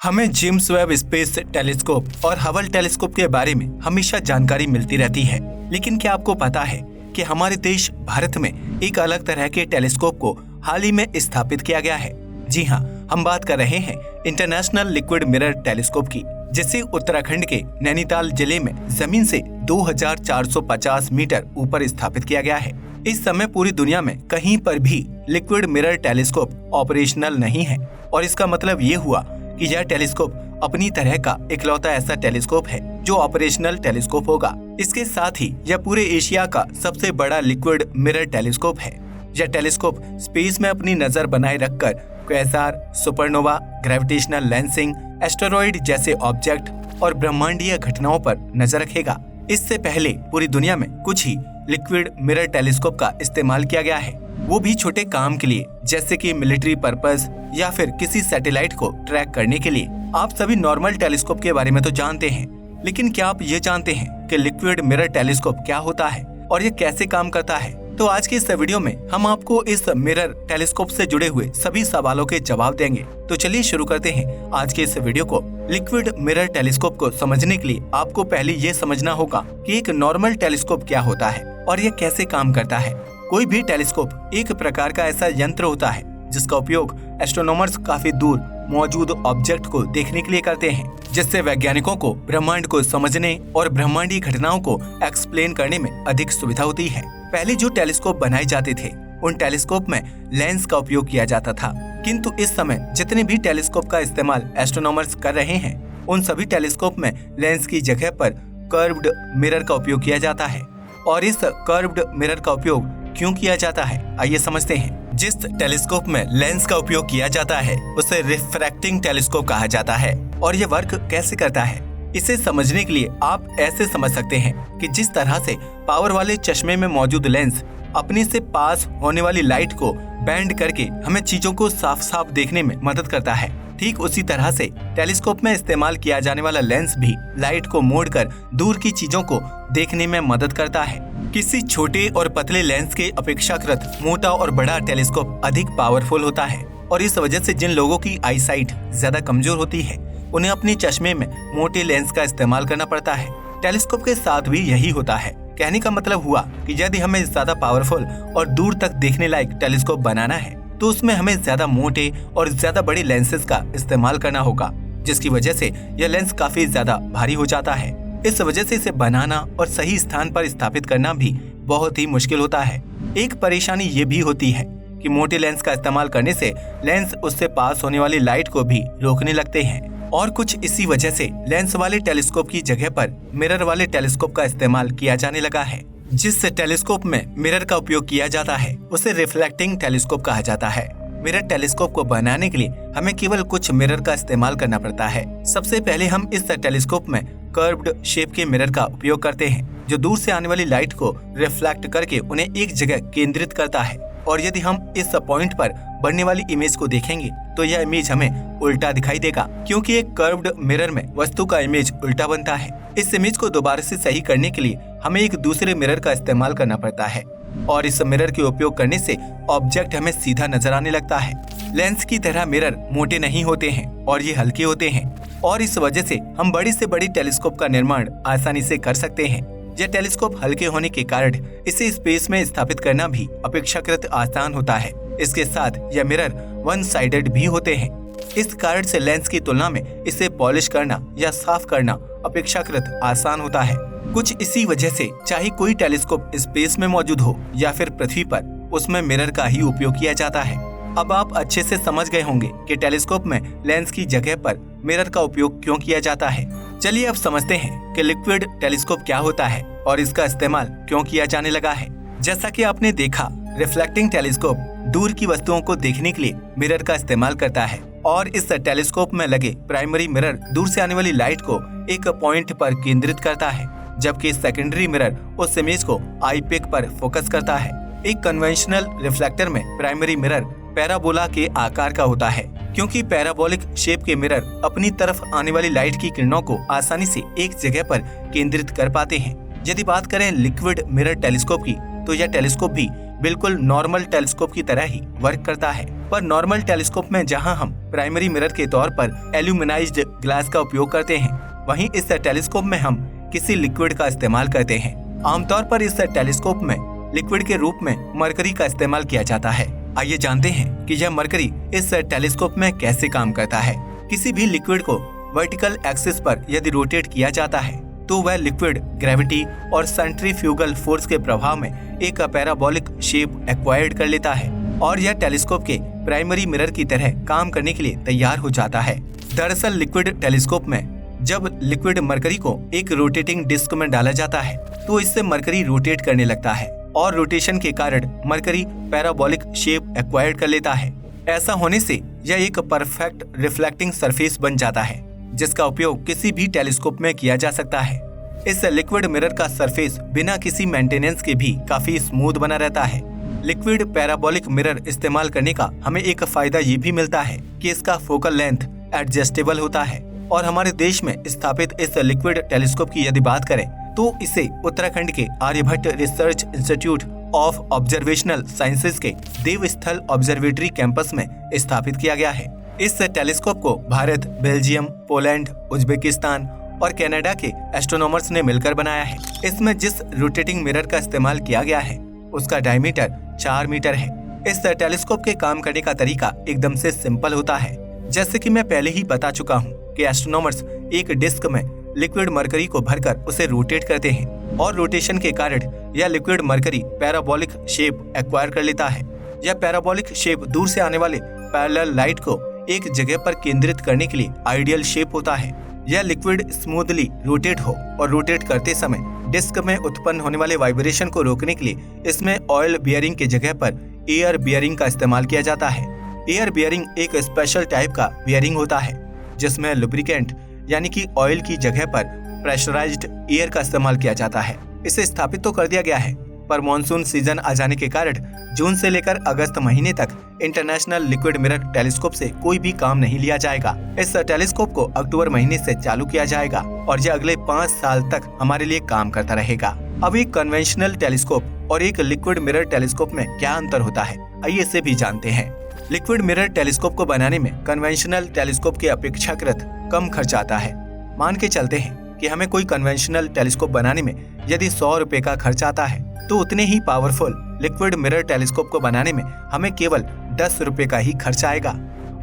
हमें James Webb space telescope और Hubble telescope के बारे में हमेशा जानकारी मिलती रहती है, लेकिन क्या आपको पता है कि हमारे देश भारत में एक अलग तरह के टेलीस्कोप को हाल ही में स्थापित किया गया है। जी हाँ, हम बात कर रहे हैं इंटरनेशनल लिक्विड मिरर टेलीस्कोप की, जिसे उत्तराखंड के नैनीताल जिले में जमीन से 2450 मीटर ऊपर स्थापित किया गया है। इस समय पूरी दुनिया में कहीं पर भी लिक्विड मिरर टेलीस्कोप ऑपरेशनल नहीं है और इसका मतलब ये हुआ कि यह टेलीस्कोप अपनी तरह का इकलौता ऐसा टेलीस्कोप है जो ऑपरेशनल टेलीस्कोप होगा। इसके साथ ही यह पूरे एशिया का सबसे बड़ा लिक्विड मिरर टेलीस्कोप है। यह टेलीस्कोप स्पेस में अपनी नजर बनाए रखकर quasar, supernova, gravitational lensing, asteroid जैसे ऑब्जेक्ट और ब्रह्मांडीय घटनाओं पर नजर रखेगा। इससे पहले पूरी दुनिया में कुछ ही लिक्विड मिरर टेलीस्कोप का इस्तेमाल किया गया है, वो भी छोटे काम के लिए, जैसे कि मिलिट्री पर्पस या फिर किसी सैटेलाइट को ट्रैक करने के लिए। आप सभी नॉर्मल टेलीस्कोप के बारे में तो जानते हैं, लेकिन क्या आप ये जानते हैं कि लिक्विड मिरर टेलीस्कोप क्या होता है और ये कैसे काम करता है? तो आज की इस वीडियो में हम आपको इस मिरर टेलीस्कोप से जुड़े हुए सभी सवालों के जवाब देंगे। तो चलिए शुरू करते हैं आज के इस वीडियो को। लिक्विड मिरर टेलीस्कोप को समझने के लिए आपको पहले ये समझना होगा कि एक नॉर्मल टेलीस्कोप क्या होता है और ये कैसे काम करता है। कोई भी टेलीस्कोप एक प्रकार का ऐसा यंत्र होता है जिसका उपयोग एस्ट्रोनॉमर्स काफी दूर मौजूद ऑब्जेक्ट को देखने के लिए करते हैं, जिससे वैज्ञानिकों को ब्रह्मांड को समझने और ब्रह्मांडीय घटनाओं को एक्सप्लेन करने में अधिक सुविधा होती है। पहले जो टेलीस्कोप बनाए जाते थे उन टेलीस्कोप में लेंस का उपयोग किया जाता था, किंतु इस समय जितने भी टेलीस्कोप का इस्तेमाल एस्ट्रोनॉमर्स कर रहे हैं उन सभी टेलीस्कोप में लेंस की जगह पर कर्व्ड मिरर का उपयोग किया जाता है। और इस कर्व्ड मिरर का उपयोग क्यों किया जाता है, आइए समझते हैं। जिस टेलीस्कोप में लेंस का उपयोग किया जाता है उसे रिफ्रैक्टिंग टेलीस्कोप कहा जाता है। और ये वर्क कैसे करता है, इसे समझने के लिए आप ऐसे समझ सकते हैं कि जिस तरह से पावर वाले चश्मे में मौजूद लेंस अपने से पास होने वाली लाइट को बेंड करके हमें चीजों को साफ साफ देखने में मदद करता है, ठीक उसी तरह से टेलीस्कोप में इस्तेमाल किया जाने वाला लेंस भी लाइट को मोड़कर दूर की चीजों को देखने में मदद करता है। किसी छोटे और पतले लेंस के अपेक्षाकृत मोटा और बड़ा टेलीस्कोप अधिक पावरफुल होता है और इस वजह से जिन लोगों की आई साइट ज्यादा कमजोर होती है उन्हें अपने चश्मे में मोटे लेंस का इस्तेमाल करना पड़ता है। टेलीस्कोप के साथ भी यही होता है। कहने का मतलब हुआ कि यदि हमें ज्यादा पावरफुल और दूर तक देखने लायक टेलीस्कोप बनाना है तो उसमें हमें ज्यादा मोटे और ज्यादा बड़े लेंसेज का इस्तेमाल करना होगा, जिसकी वजह से यह लेंस काफी ज्यादा भारी हो जाता है। इस वजह से इसे बनाना और सही स्थान पर स्थापित करना भी बहुत ही मुश्किल होता है। एक परेशानी ये भी होती है कि मोटे लेंस का इस्तेमाल करने से लेंस उससे पास होने वाली लाइट को भी रोकने लगते हैं और कुछ इसी वजह से लेंस वाले टेलीस्कोप की जगह पर मिरर वाले टेलीस्कोप का इस्तेमाल किया जाने लगा है। जिस टेलीस्कोप में मिरर का उपयोग किया जाता है उसे रिफ्लेक्टिंग टेलीस्कोप कहा जाता है। मिरर टेलीस्कोप को बनाने के लिए हमें केवल कुछ मिरर का इस्तेमाल करना पड़ता है। सबसे पहले हम इस टेलीस्कोप में कर्व्ड शेप के मिरर का उपयोग करते हैं जो दूर से आने वाली लाइट को रिफ्लेक्ट करके उन्हें एक जगह केंद्रित करता है। और यदि हम इस पॉइंट पर बनने वाली इमेज को देखेंगे तो यह इमेज हमें उल्टा दिखाई देगा, क्योंकि एक कर्व्ड मिरर में वस्तु का इमेज उल्टा बनता है। इस इमेज को दोबारा से सही करने के लिए हमें एक दूसरे मिरर का इस्तेमाल करना पड़ता है और इस मिरर के उपयोग करने से ऑब्जेक्ट हमें सीधा नजर आने लगता है। लेंस की तरह मिरर मोटे नहीं होते हैं और ये हल्के होते हैं और इस वजह से हम बड़ी से बड़ी टेलीस्कोप का निर्माण आसानी से कर सकते हैं। यह टेलीस्कोप हल्के होने के कारण इसे स्पेस में स्थापित करना भी अपेक्षाकृत आसान होता है। इसके साथ यह मिरर वन साइडेड भी होते हैं। इस कारण से लेंस की तुलना में इसे पॉलिश करना या साफ करना अपेक्षाकृत आसान होता है। कुछ इसी वजह से चाहे कोई टेलीस्कोप स्पेस में मौजूद हो या फिर पृथ्वी पर, उसमें मिरर का ही उपयोग किया जाता है। अब आप अच्छे से समझ गए होंगे कि टेलीस्कोप में लेंस की जगह पर मिरर का उपयोग क्यों किया जाता है। चलिए अब समझते हैं कि लिक्विड टेलीस्कोप क्या होता है और इसका इस्तेमाल क्यों किया जाने लगा है। जैसा कि आपने देखा, रिफ्लेक्टिंग टेलीस्कोप दूर की वस्तुओं को देखने के लिए मिरर का इस्तेमाल करता है और इस टेलीस्कोप में लगे प्राइमरी मिरर दूर से आने वाली लाइट को एक पॉइंट पर केंद्रित करता है, जबकि सेकेंडरी मिरर उस इमेज को आई पिक पर फोकस करता है। एक कन्वेंशनल रिफ्लेक्टर में प्राइमरी मिरर पैराबोला के आकार का होता है, क्योंकि पैराबोलिक शेप के मिरर अपनी तरफ आने वाली लाइट की किरणों को आसानी से एक जगह पर केंद्रित कर पाते हैं। यदि बात करें लिक्विड मिरर टेलीस्कोप की तो यह टेलीस्कोप भी बिल्कुल नॉर्मल टेलीस्कोप की तरह ही वर्क करता है। पर नॉर्मल टेलीस्कोप में जहां हम प्राइमरी मिरर के तौर पर एल्यूमिनाइज्ड ग्लास का उपयोग करते हैं, वहीं इस टेलीस्कोप में हम किसी लिक्विड का इस्तेमाल करते हैं। आमतौर पर इस टेलीस्कोप में लिक्विड के रूप में मरकरी का इस्तेमाल किया जाता है। आइए जानते हैं कि यह मरकरी इस टेलीस्कोप में कैसे काम करता है। किसी भी लिक्विड को वर्टिकल एक्सिस पर यदि रोटेट किया जाता है तो वह लिक्विड ग्रेविटी और सेंट्रीफ्यूगल फोर्स के प्रभाव में एक पैराबोलिक शेप एक्वायर्ड कर लेता है और यह टेलीस्कोप के प्राइमरी मिरर की तरह काम करने के लिए तैयार हो जाता है। दरअसल लिक्विड टेलीस्कोप में जब लिक्विड मरकरी को एक रोटेटिंग डिस्क में डाला जाता है तो इससे मरकरी रोटेट करने लगता है और रोटेशन के कारण मरकरी पैराबोलिक शेप एक्वायर्ड कर लेता है। ऐसा होने से यह एक परफेक्ट रिफ्लेक्टिंग सरफेस बन जाता है जिसका उपयोग किसी भी टेलीस्कोप में किया जा सकता है। इस लिक्विड मिरर का सरफेस बिना किसी मेंटेनेंस के भी काफी स्मूथ बना रहता है। लिक्विड पैराबोलिक मिरर इस्तेमाल करने का हमें एक फायदा ये भी मिलता है कि इसका फोकल लेंथ एडजस्टेबल होता है और हमारे देश में स्थापित इस लिक्विड टेलीस्कोप की यदि बात करें तो इसे उत्तराखंड के Aryabhatta research institute of observational sciences के देवस्थल ऑब्जर्वेटरी कैंपस में स्थापित किया गया है। इस टेलीस्कोप को भारत, बेल्जियम, पोलैंड, उज्बेकिस्तान और कनाडा के एस्ट्रोनॉमर्स ने मिलकर बनाया है। इसमें जिस रोटेटिंग मिरर का इस्तेमाल किया गया है उसका डायमीटर 4 मीटर है। इस टेलीस्कोप के काम करने का तरीका एकदम से सिंपल होता है। जैसे कि मैं पहले ही बता चुका हूँ कि एस्ट्रोनॉमर्स एक डिस्क में लिक्विड मरकरी को भरकर उसे रोटेट करते हैं और रोटेशन के कारण यह liquid mercury parabolic shape acquire कर लेता है। यह पैराबोलिक शेप दूर से आने वाले पैरेलल लाइट को एक जगह पर केंद्रित करने के लिए आइडियल शेप होता है। यह लिक्विड स्मूथली रोटेट हो और रोटेट करते समय डिस्क में उत्पन्न होने वाले वाइब्रेशन को रोकने के लिए इसमें ऑयल बियरिंग की जगह पर एयर बियरिंग का इस्तेमाल किया जाता है। एयर बियरिंग एक स्पेशल टाइप का बियरिंग होता है जिसमें लुब्रिकेंट यानी कि ऑयल की जगह पर प्रेशराइज्ड एयर का इस्तेमाल किया जाता है। इसे स्थापित तो कर दिया गया है पर मॉनसून सीजन आ जाने के कारण जून से लेकर अगस्त महीने तक इंटरनेशनल लिक्विड मिरर टेलीस्कोप से कोई भी काम नहीं लिया जाएगा। इस टेलीस्कोप को अक्टूबर महीने से चालू किया जाएगा और यह अगले 5 साल तक हमारे लिए काम करता रहेगा। अब एक कन्वेंशनल टेलीस्कोप और एक लिक्विड मिरर टेलीस्कोप में क्या अंतर होता है, आइए इसे भी जानते हैं। लिक्विड मिरर टेलीस्कोप को बनाने में कन्वेंशनल टेलीस्कोप के अपेक्षाकृत कम खर्च आता है। मान के चलते हैं कि हमें कोई कन्वेंशनल टेलीस्कोप बनाने में यदि 100 रुपए का खर्च आता है तो उतने ही पावरफुल लिक्विड मिरर टेलीस्कोप को बनाने में हमें केवल 10 रुपए का ही खर्च आएगा।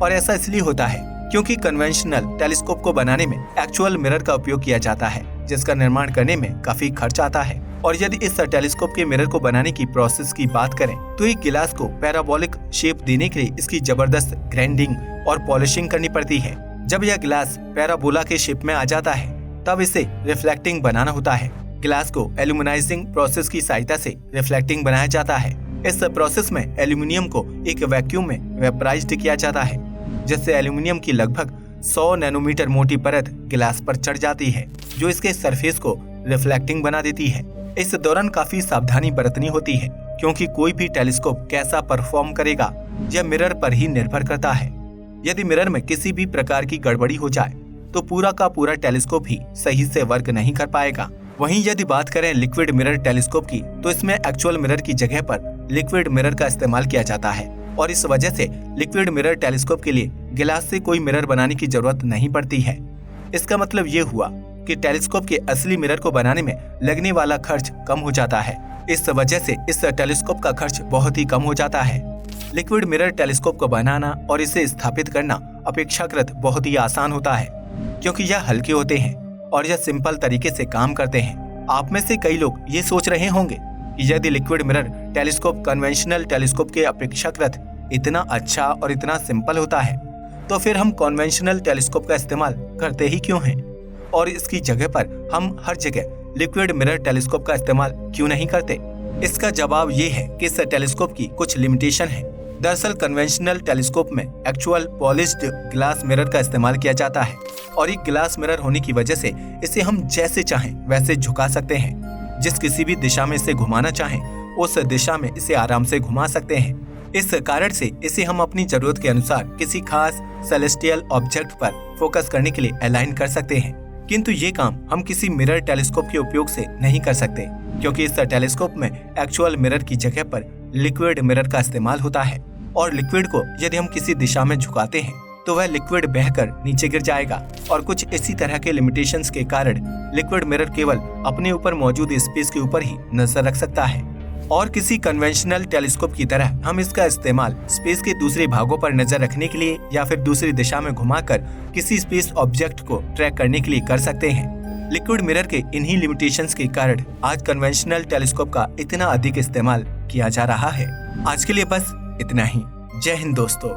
और ऐसा इसलिए होता है क्योंकि कन्वेंशनल टेलीस्कोप को बनाने में एक्चुअल मिरर का उपयोग किया जाता है जिसका निर्माण करने में काफी खर्च आता है। और यदि इस टेलीस्कोप के मिरर को बनाने की प्रोसेस की बात करें तो एक गिलास को पैराबोलिक शेप देने के लिए इसकी जबरदस्त ग्राइंडिंग और पॉलिशिंग करनी पड़ती है। जब यह गिलास पैराबोला के शेप में आ जाता है तब इसे रिफ्लेक्टिंग बनाना होता है। गिलास को एल्यूमिनाइजिंग प्रोसेस की सहायता से रिफ्लेक्टिंग बनाया जाता है। इस प्रोसेस में एल्यूमिनियम को एक वैक्यूम में वेपराइज्ड किया जाता है जिससे एल्यूमिनियम की लगभग 100 नैनोमीटर मोटी परत गिलास पर चढ़ जाती है जो इसके सरफेस को रिफ्लेक्टिंग बना देती है। इस दौरान काफी सावधानी बरतनी होती है क्योंकि कोई भी टेलीस्कोप कैसा परफॉर्म करेगा यह मिरर पर ही निर्भर करता है। यदि मिरर में किसी भी प्रकार की गड़बड़ी हो जाए तो पूरा का पूरा टेलीस्कोप ही सही से वर्क नहीं कर पाएगा। वहीं यदि बात करें लिक्विड मिरर टेलीस्कोप की तो इसमें एक्चुअल मिरर की जगह पर लिक्विड मिरर का इस्तेमाल किया जाता है और इस वजह से लिक्विड मिरर टेलीस्कोप के लिए गिलास से कोई मिरर बनाने की जरूरत नहीं पड़ती है। इसका मतलब ये हुआ कि टेलीस्कोप के असली मिरर को बनाने में लगने वाला खर्च कम हो जाता है। इस वजह से इस टेलीस्कोप का खर्च बहुत ही कम हो जाता है। लिक्विड मिरर टेलीस्कोप को बनाना और इसे स्थापित करना अपेक्षाकृत बहुत ही आसान होता है क्योंकि यह हल्के होते हैं और यह सिंपल तरीके से काम करते हैं। आप में से कई लोग ये सोच रहे होंगे कि यदि liquid mirror telescope conventional telescope के अपेक्षाकृत इतना अच्छा और इतना सिंपल होता है तो फिर हम कन्वेंशनल टेलीस्कोप का इस्तेमाल करते ही क्यों हैं और इसकी जगह पर हम हर जगह लिक्विड मिरर टेलीस्कोप का इस्तेमाल क्यों नहीं करते। इसका जवाब ये है कि इस टेलीस्कोप की कुछ लिमिटेशन है। दरअसल कन्वेंशनल टेलीस्कोप में एक्चुअल पॉलिश्ड ग्लास मिरर का इस्तेमाल किया जाता है और एक ग्लास मिरर होने की वजह से इसे हम जैसे चाहें वैसे झुका सकते हैं। जिस किसी भी दिशा में इसे घुमाना चाहें उस दिशा में इसे आराम से घुमा सकते हैं। इस कारण से इसे हम अपनी जरूरत के अनुसार किसी खास सेलेस्टियल ऑब्जेक्ट पर फोकस करने के लिए अलाइन कर सकते हैं। किंतु ये काम हम किसी मिरर टेलीस्कोप के उपयोग से नहीं कर सकते क्योंकि इस टेलीस्कोप में एक्चुअल मिरर की जगह पर लिक्विड मिरर का इस्तेमाल होता है। और लिक्विड को यदि हम किसी दिशा में झुकाते हैं तो वह लिक्विड बहकर नीचे गिर जाएगा। और कुछ इसी तरह के लिमिटेशंस के कारण लिक्विड मिरर केवल अपने ऊपर मौजूद स्पेस के ऊपर ही नजर रख सकता है और किसी कन्वेंशनल टेलीस्कोप की तरह हम इसका इस्तेमाल स्पेस के दूसरे भागों पर नजर रखने के लिए या फिर दूसरी दिशा में घुमाकर किसी स्पेस ऑब्जेक्ट को ट्रैक करने के लिए कर सकते हैं। लिक्विड मिरर के इन्हीं लिमिटेशंस के कारण आज कन्वेंशनल टेलीस्कोप का इतना अधिक इस्तेमाल किया जा रहा है। आज के लिए बस इतना ही। जय हिंद दोस्तों।